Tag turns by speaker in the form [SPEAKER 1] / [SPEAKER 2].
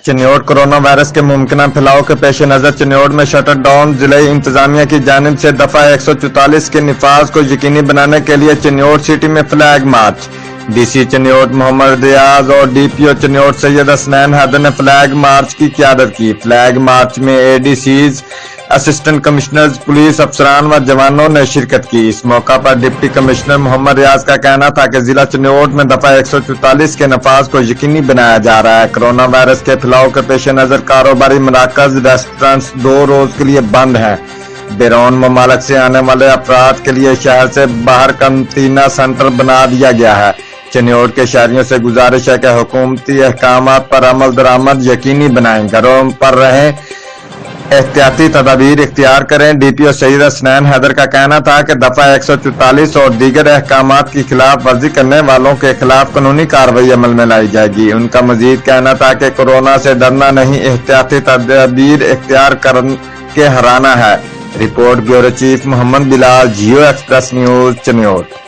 [SPEAKER 1] चिन्नौट corona virus के मुमकिन फैलाव के पेश नज़र चिन्नौट में शटर डाउन जिले इंतजामिया की जानिब से दफा 144 के निफाज को यकीनी बनाने के लिए चिन्नौट सिटी में फ्लैग मार्च। डीसी चिन्नौट मोहम्मद रियाज और डीपीओ चिन्नौट सैयद हसनैन हैदर ने फ्लैग मार्च की क़यादत की। फ्लैग मार्च में एडीसीज, असिस्टेंट कमिश्नर्स, पुलिस अफसरान व जवानों ने शिरकत की। इस मौका पर डिप्टी कमिश्नर मोहम्मद रियाज का कहना था कि जिला चिन्नौट में दफा 144 के नफाज को यकीनी बनाया जा रहा है। कोरोना वायरस के फैलाव के पेश नज़र कारोबारी मराकज, रेस्टोरेंट्स 2 रोज के लिए बंद हैं। बैरून ममालिक से आने वाले अफराद के लिए शहर से बाहर कंटीना सेंटर बना दिया गया है। चिन्नौट के शहरियों से गुजारिश है कि हुकूमती अहकामात पर अमल दरामद यकीनी बनाएं, घरों पर रहें, एहतियाती तदाबीर इख्तियार करें। डीपीओ सैयद हसनैन हैदर का कहना था कि दफा 144 और दीगर अहकामात की खिलाफ वर्जी करने वालों के खिलाफ कानूनी कार्रवाई अमल में लाई जाएगी। उनका मजीद कहना था कि कोरोना से डरना नहीं, एहतियाती तदाबीर इख्तियार करके हराना है। Report bureau chief Mohammad Bilal, Geo express news, चिन्नौट।